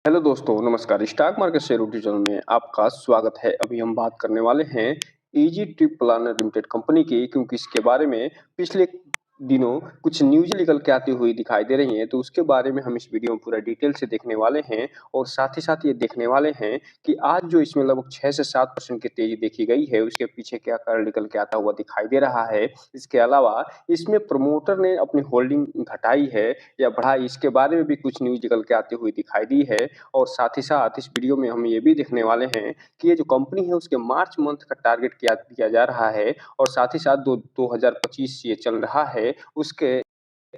Hello दोस्तों, नमस्कार। Stock market share YouTube channel में आपका स्वागत है। अभी हम बात करने वाले हैं easy trip planner limited company की, क्योंकि इसके बारे में पिछले दिनों कुछ न्यूज़ निकल के आती हुई दिखाई दे रही हैं, तो उसके बारे में हम इस वीडियो में पूरा डिटेल से देखने वाले हैं और साथ ही साथ ये देखने वाले हैं कि आज जो इसमें लगभग 6 से 7% की तेज़ी देखी गई है, उसके पीछे क्या कारण निकल के आता हुआ दिखाई दे रहा है। इसके अलावा इसमें प्रमोटर ने अपनी होल्डिंग घटाई है या बढ़ाई, इसके बारे में भी कुछ न्यूज़ निकल के आती हुई दिखाई दी है। और साथ ही साथ इस वीडियो में हम ये भी देखने वाले हैं कि ये जो कंपनी है उसके मार्च मंथ का टारगेट क्या दिया जा रहा है और साथ ही साथ 2025 ये चल रहा है, उसके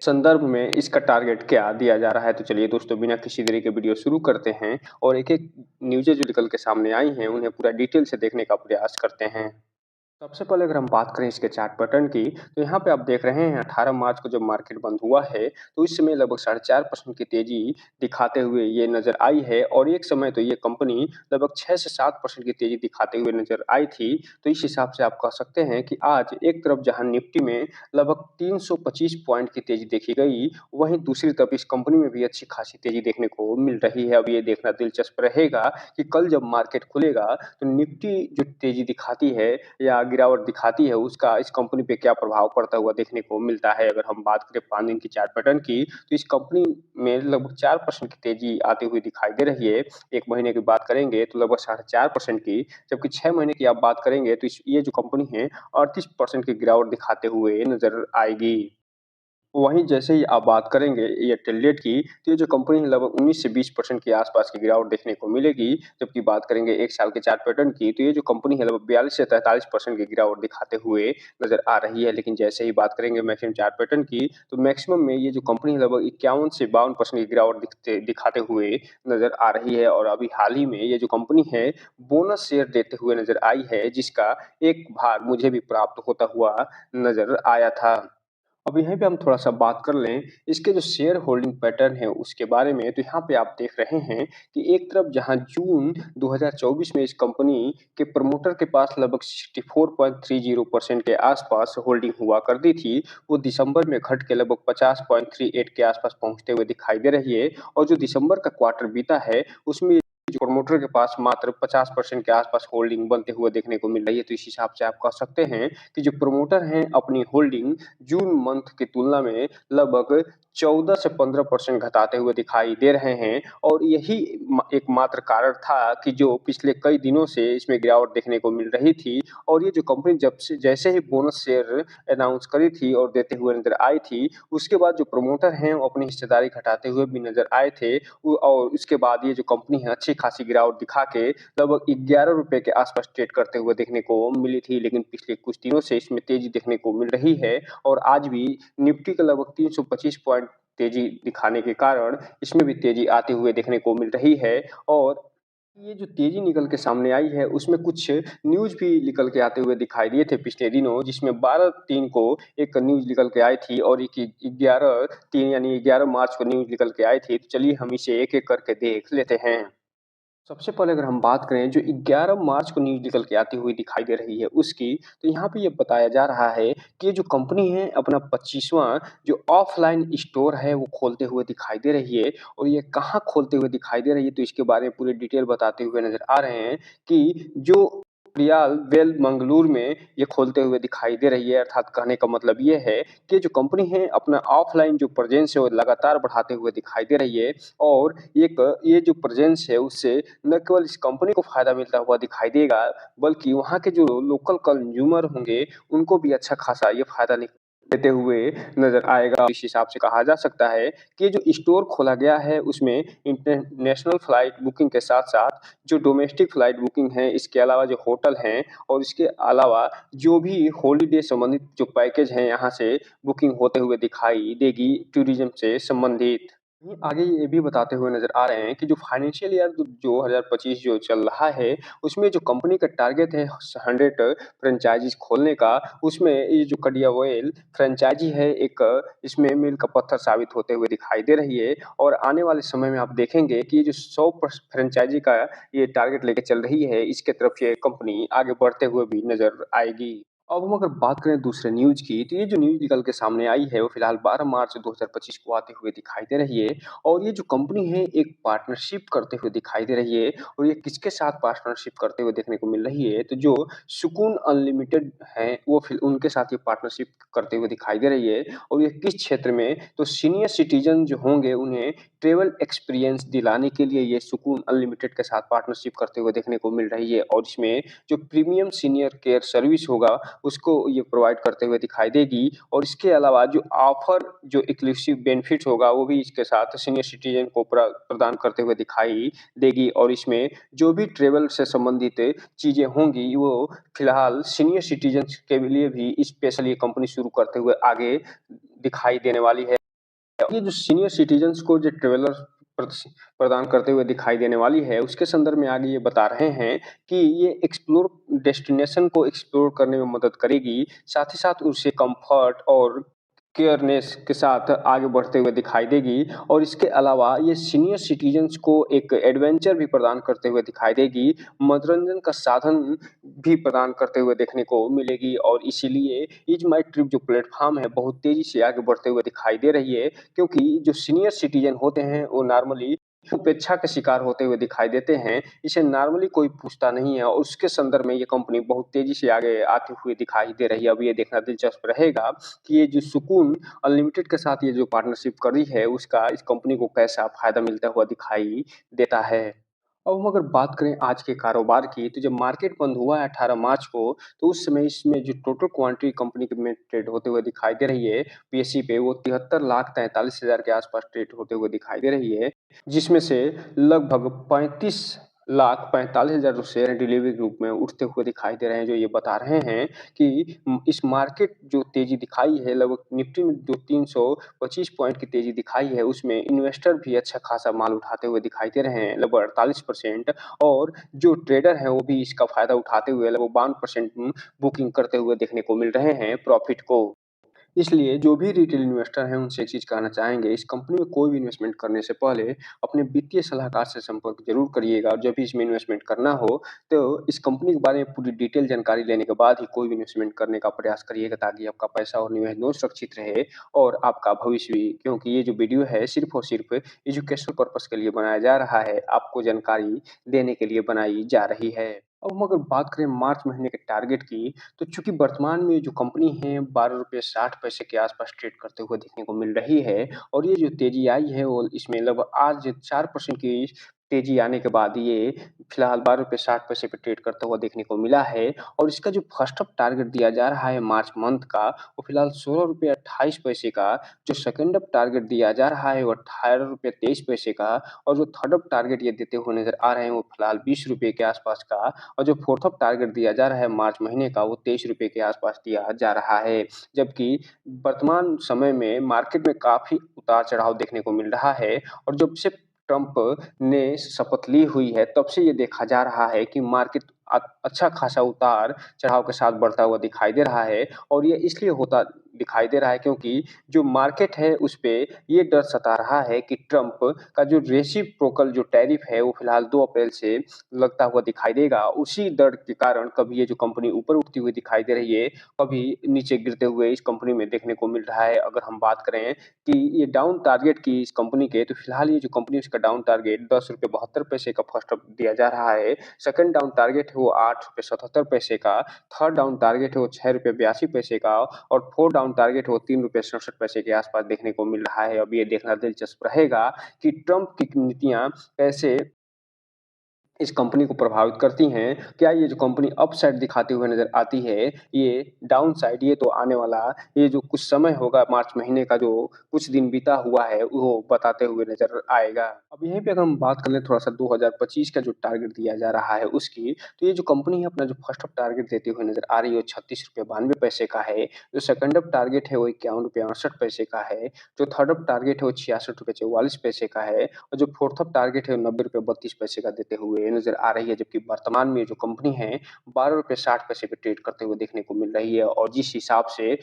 संदर्भ में इसका टारगेट क्या दिया जा रहा है। तो चलिए दोस्तों, बिना किसी देरी के वीडियो शुरू करते हैं और एक-एक न्यूज़ें जो निकल के सामने आई हैं, उन्हें पूरा डिटेल से देखने का प्रयास करते हैं। सबसे पहले अगर हम बात करें इसके चार्ट पैटर्न की, तो यहाँ पे आप देख रहे हैं 18 मार्च को जब मार्केट बंद हुआ है, तो इस समय लगभग 4.5% की तेज़ी दिखाते हुए ये नज़र आई है और एक समय तो ये कंपनी लगभग 6 से 7% की तेज़ी दिखाते हुए नज़र आई थी। तो इस हिसाब से आप कह सकते हैं कि आज एक तरफ जहाँ निफ्टी में लगभग 325 पॉइंट की तेज़ी देखी गई, वहीं दूसरी तरफ इस कंपनी में भी अच्छी खासी तेज़ी देखने को मिल रही है। अब ये देखना दिलचस्प रहेगा कि कल जब मार्केट खुलेगा, तो निफ्टी जो तेज़ी दिखाती है या गिरावट दिखाती है, उसका इस कंपनी पे क्या प्रभाव पड़ता हुआ देखने को मिलता है। अगर हम बात करें 5 दिन की चार्ट पैटर्न की, तो इस कंपनी में लगभग 4% की तेज़ी आती हुई दिखाई दे रही है। 1 महीने की बात करेंगे तो लगभग 4.5% की, जबकि 6 महीने की आप बात करेंगे तो ये जो कंपनी है 38% की गिरावट दिखाते हुए नज़र आएगी। वहीं जैसे ही आप बात करेंगे एयरटेल डेट की, तो ये जो कंपनी है लगभग 19 से 20% के आसपास की गिरावट देखने को मिलेगी। जबकि बात करेंगे 1 साल के चार्ट पैटर्न की, तो ये जो कंपनी है लगभग 42 से 43% की गिरावट दिखाते हुए नज़र आ रही है। लेकिन जैसे ही बात करेंगे मैक्सिमम चार्ट पैटर्न की, तो मैक्सिमम में ये जो कंपनी है लगभग 51 से 52% की गिरावट दिखाते हुए नज़र आ रही है। और अभी हाल ही में ये जो कंपनी है, बोनस शेयर देते हुए नज़र आई है, जिसका एक भाग मुझे भी प्राप्त होता हुआ नज़र आया था। अब यहीं पे हम थोड़ा-सा बात कर लें, इसके जो शेयर होल्डिंग पैटर्न है उसके बारे में, तो यहाँ पे आप देख रहे हैं कि एक तरफ जहाँ जून 2024 में इस कंपनी के प्रमोटर के पास लगभग 64.30% के आसपास होल्डिंग हुआ करती थी, वो दिसंबर में घट के लगभग 50.38 के आसपास पहुँचते हुए दिखाई दे रही है। और जो दिसंबर का क्वार्टर बीता है, उसमें जो प्रमोटर के पास मात्र 50% के आसपास होल्डिंग बनते हुए देखने को मिल रही है। तो इस हिसाब से आप कह सकते हैं कि जो प्रमोटर हैं अपनी होल्डिंग जून मंथ की तुलना में लगभग 14 से 15% घटाते हुए दिखाई दे रहे हैं। और यही एकमात्र कारण था कि जो पिछले कई दिनों से इसमें गिरावट देखने को मिल रही थी। और ये जो कंपनी जब से जैसे ही बोनस शेयर अनाउंस करी थी और देते हुए नजर आई थी, उसके बाद जो प्रमोटर हैं वो अपनी हिस्सेदारी घटाते हुए भी नजर आए थे। और उसके बाद ये जो कंपनी है अच्छी खासी गिरावट दिखा के लगभग ₹11 के आसपास ट्रेड करते हुए देखने को मिली थी। लेकिन पिछले कुछ दिनों से इसमें तेजी देखने को मिल रही है और आज भी निफ्टी का लगभग 325 पॉइंट तेजी दिखाने के कारण इसमें भी तेजी आते हुए देखने को मिल रही है। और ये जो तेजी निकल के सामने आई है, उसमें कुछ न्यूज़ भी निकल के आते हुए दिखाई दिए थे पिछले दिनों, जिसमें 12/3 को एक न्यूज़ निकल के आई थी और एक 11/3 यानी 11 मार्च को न्यूज़ निकल के आई थी। तो चलिए हम इसे एक-एक करके देख लेते हैं। सबसे पहले अगर हम बात करें जो 11 मार्च को न्यूज़ निकल के आती हुई दिखाई दे रही है उसकी, तो यहाँ पे ये बताया जा रहा है कि ये जो कंपनी है अपना 25वाँ जो ऑफ़लाइन स्टोर है वो खोलते हुए दिखाई दे रही है। और ये कहाँ खोलते हुए दिखाई दे रही है, तो इसके बारे में पूरी डिटेल बताते हुए नज़र आ रहे हैं कि जो रियाल वेल मंगलूर में ये खोलते हुए दिखाई दे रही है। अर्थात कहने का मतलब ये है कि जो कंपनी है अपना ऑफ़लाइन जो प्रेज़ेंस है वो लगातार बढ़ाते हुए दिखाई दे रही है। और ये जो प्रेज़ेंस है उससे न केवल इस कंपनी को फ़ायदा मिलता हुआ दिखाई देगा, बल्कि वहाँ के जो लोकल कंज़्यूमर होंगे, उनको भी अच्छा खासा ये फ़ायदा देते हुए नज़र आएगा। इस हिसाब से कहा जा सकता है कि ये जो स्टोर खोला गया है, उसमें इंटरनेशनल फ्लाइट बुकिंग के साथ-साथ जो डोमेस्टिक फ्लाइट बुकिंग है, इसके अलावा जो होटल हैं और इसके अलावा जो भी हॉलिडे संबंधित जो पैकेज हैं, यहाँ से बुकिंग होते हुए दिखाई देगी, टूरिज़्म से संबंधित। वहीं आगे ये भी बताते हुए नज़र आ रहे हैं कि जो फाइनेंशियल ईयर 2025 जो चल रहा है, उसमें जो कंपनी का टारगेट है 100 फ्रेंचाइज़ीज़ खोलने का, उसमें ये जो कडिया ऑयल फ्रेंचाइज़ी है एक इसमें मील का पत्थर साबित होते हुए दिखाई दे रही है। और आने वाले समय में आप देखेंगे कि ये जो 100 फ्रेंचाइज़ी का ये टारगेट लेके चल रही है, इसके तरफ ये कंपनी आगे बढ़ते हुए भी नज़र आएगी। अब हम अगर बात करें दूसरे न्यूज़ की, तो ये जो न्यूज़ निकल के सामने आई है, वो फिलहाल 12 मार्च 2025 को आते हुए दिखाई दे रही है और ये जो कंपनी है, एक पार्टनरशिप करते हुए दिखाई दे रही है और ये किसके साथ पार्टनरशिप करते हुए देखने को मिल रही है, तो जो सुकून अनलिमिटेड हैं, वो फिर उनके साथ ये पार्टनरशिप करते हुए दिखाई दे रही है और ये किस क्षेत्र में, तो सीनियर सिटीज़न जो होंगे, उन्हें ट्रैवल एक्सपीरियंस दिलाने के लिए ये सुकून अनलिमिटेड के साथ पार्टनरशिप करते हुए देखने को मिल रही है और इसमें जो प्रीमियम सीनियर केयर सर्विस होगा, उसको ये प्रोवाइड करते हुए दिखाई देगी और इसके अलावा जो ऑफर जो एक्सक्लूसिव बेनिफिट्स होगा वो भी इसके साथ सीनियर सिटीजन को प्रदान करते हुए दिखाई देगी और इसमें जो भी ट्रैवल से संबंधित चीज़ें होंगी वो फिलहाल सीनियर सिटीजन्स के लिए भी स्पेशल ये कंपनी शुरू करते हुए आगे दिखाई देने वाली है। ये जो सीनियर सिटीजन्स को जो ट्रैवलर प्रदान करते हुए दिखाई देने वाली है, उसके संदर्भ में आगे ये बता रहे हैं कि ये एक्सप्लोर डेस्टिनेशन को एक्सप्लोर करने में मदद करेगी, साथ ही साथ उसे कम्फर्ट और केयरनेस के साथ आगे बढ़ते हुए दिखाई देगी और इसके अलावा ये सीनियर सिटीजन्स को एक एडवेंचर भी प्रदान करते हुए दिखाई देगी, मनोरंजन का साधन भी प्रदान करते हुए देखने को मिलेगी और इसीलिए ईज़ माई ट्रिप जो प्लेटफ़ॉर्म है, बहुत तेज़ी से आगे बढ़ते हुए दिखाई दे रही है क्योंकि जो सीनियर सिटीज़न होते हैं, वो नॉर्मली उपेक्षा के शिकार होते हुए दिखाई देते हैं। इसे नॉर्मली कोई पूछता नहीं है और उसके संदर्भ में ये कंपनी बहुत तेज़ी से आगे आती हुई दिखाई दे रही है। अब ये देखना दिलचस्प रहेगा कि ये जो सुकून अनलिमिटेड के साथ ये जो पार्टनरशिप करी है, उसका इस कंपनी को कैसा फ़ायदा मिलता हुआ दिखाई देता है। अब हम अगर बात करें आज के कारोबार की, तो जब मार्केट बंद हुआ है 18 मार्च को, तो उस समय इसमें जो टोटल क्वांटिटी कंपनी के में ट्रेड होते हुए दिखाई दे रही है, पीएसई पे वो 73,43,000 के आसपास ट्रेड होते हुए दिखाई दे रही है, जिसमें से लगभग 35,45,000 जो शेयर डिलीवरी ग्रुप में उठते हुए दिखाई दे रहे हैं, जो ये बता रहे हैं कि इस मार्केट जो तेज़ी दिखाई है, लगभग निफ्टी में जो 325 पॉइंट की तेज़ी दिखाई है, उसमें इन्वेस्टर भी अच्छा खासा माल उठाते हुए दिखाई दे रहे हैं, लगभग 48% और जो ट्रेडर हैं, वो भी इसका फ़ायदा उठाते हुए लगभग 52% बुकिंग करते हुए देखने को मिल रहे हैं प्रॉफ़िट को। इसलिए जो भी रिटेल इन्वेस्टर हैं, उनसे एक चीज़ कहना चाहेंगे, इस कंपनी में कोई भी इन्वेस्टमेंट करने से पहले अपने वित्तीय सलाहकार से संपर्क ज़रूर करिएगा और जब भी इसमें इन्वेस्टमेंट करना हो, तो इस कंपनी के बारे में पूरी डिटेल जानकारी लेने के बाद ही कोई भी इन्वेस्टमेंट करने का प्रयास करिएगा ताकि आपका पैसा और निवेश दोनों सुरक्षित रहे और आपका भविष्य भी। क्योंकि ये जो वीडियो है सिर्फ़ और सिर्फ़ एजुकेशनल पर्पज़ के लिए बनाया जा रहा है, आपको जानकारी देने के लिए बनाई जा रही है। अब हम अगर बात करें मार्च महीने के टारगेट की, तो चूँकि वर्तमान में जो कंपनी है ₹12.60 के आस-पास ट्रेड करते हुए देखने को मिल रही है और ये जो तेज़ी आई है वो इसमें लगभग आज 4% की तेज़ी आने के बाद ये फिलहाल ₹12.60 पे ट्रेड करता हुआ देखने को मिला है और इसका जो फर्स्ट अप टारगेट दिया जा रहा है मार्च मंथ का, वो फिलहाल ₹16.28 का, जो सेकंड अप टारगेट दिया जा रहा है वो ₹18.23 का और जो थर्ड अप टारगेट ये देते हुए नज़र आ रहे हैं वो फिलहाल ₹20 के आस-पास का और जो फोर्थ अप टारगेट दिया जा रहा है मार्च महीने का वो ₹23 के आस-पास दिया जा रहा है। जबकि वर्तमान समय में मार्केट में काफ़ी उतार-चढ़ाव देखने को मिल रहा है और जब से ट्रंप ने शपथ ली हुई है तब से ये देखा जा रहा है कि मार्केट अच्छा खासा उतार-चढ़ाव के साथ बढ़ता हुआ दिखाई दे रहा है और ये इसलिए होता दिखाई दे रहा है क्योंकि जो मार्केट है उस पे ये डर सता रहा है कि ट्रंप का जो रेसिप्रोकल जो टैरिफ है वो फिलहाल 2 अप्रैल से लगता हुआ दिखाई देगा। उसी डर के कारण कभी ये जो कंपनी ऊपर उठती हुई दिखाई दे रही है, कभी नीचे गिरते हुए इस कंपनी में देखने को मिल रहा है। अगर हम बात करें कि ये डाउन टारगेट की इस कंपनी के, तो फिलहाल ये जो कंपनी है उसका डाउन टारगेट ₹10.72 का फर्स्ट अप दिया जा रहा है। सेकंड डाउन टारगेट है वो ₹8.77 का, थर्ड डाउन टारगेट है वो ₹6.82 का और फोर्थ डाउन टारगेट है वो ₹3.67 के आस-पास देखने को मिल रहा है। अब ये देखना दिलचस्प रहेगा कि ट्रंप की नीतियाँ कैसे इस कंपनी को प्रभावित करती हैं। क्या ये जो कंपनी अपसाइड दिखाते हुए नज़र आती है, ये डाउनसाइड ये तो आने वाला ये जो कुछ समय होगा मार्च महीने का जो कुछ दिन बीता हुआ है, वो बताते हुए नज़र आएगा। अब यहीं पे अगर हम बात कर लें थोड़ा-सा 2025 का जो टारगेट दिया जा रहा है उसकी, तो ये जो कंपनी है अपना जो फर्स्ट अप टारगेट देते हुए नज़र आ रही है, वो ₹36.92 का है। जो सेकंड अप टारगेट है वो ₹51.68 का है। जो थर्ड अप टारगेट है वो ₹66.44 का है और जो फोर्थ अप टारगेट है वो ₹90.32 का देते हुए नज़र आ रही है। जबकि वर्तमान में जो कंपनी है ₹12.60 पे ट्रेड करते हुए देखने को मिल रही है और जिस हिसाब से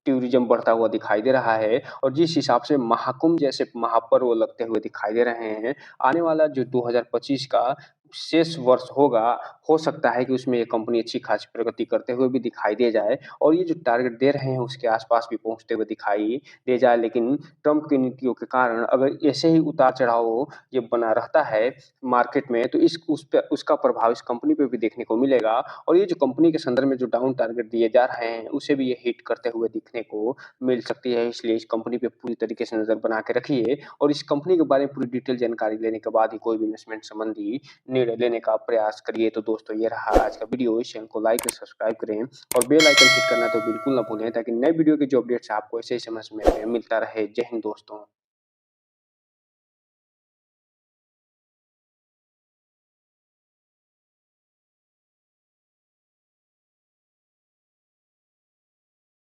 टूरिज़्म बढ़ता हुआ दिखाई दे रहा है और जिस हिसाब से महाकुंभ जैसे महापर्व लगते हुए दिखाई दे रहे हैं, आने वाला जो 2025 का शेष वर्ष होगा, हो सकता है कि उसमें ये कंपनी अच्छी खासी प्रगति करते हुए भी दिखाई दे जाए और ये जो टारगेट दे रहे हैं उसके आस-पास भी पहुँचते हुए दिखाई दे जाए। लेकिन ट्रम्प की नीतियों के कारण अगर ऐसे ही उतार-चढ़ाव ये बना रहता है मार्केट में तो इस उस पे उसका प्रभाव इस कंपनी पे भी देखने को मिलेगा और ये जो कंपनी के संदर्भ में जो डाउन टारगेट दिए जा रहे हैं, उसे भी ये हिट करते हुए दिखने को मिल सकती है। इसलिए इस कंपनी पे पूरी तरीके से नज़र बना के रखिए और इस कंपनी के बारे में पूरी डिटेल जानकारी लेने के बाद ही कोई भी इन्वेस्टमेंट संबंधी निर्णय लेने का प्रयास करिए। तो दोस्तों ये रहा आज का वीडियो। इस चैनल को लाइक और सब्सक्राइब करें और बेल आइकन हिट करना तो बिल्कुल ना भूलें ताकि नए वीडियो के जो अपडेट्स आपको ऐसे ही समय-समय पे मिलता रहे। जय हिंद दोस्तों।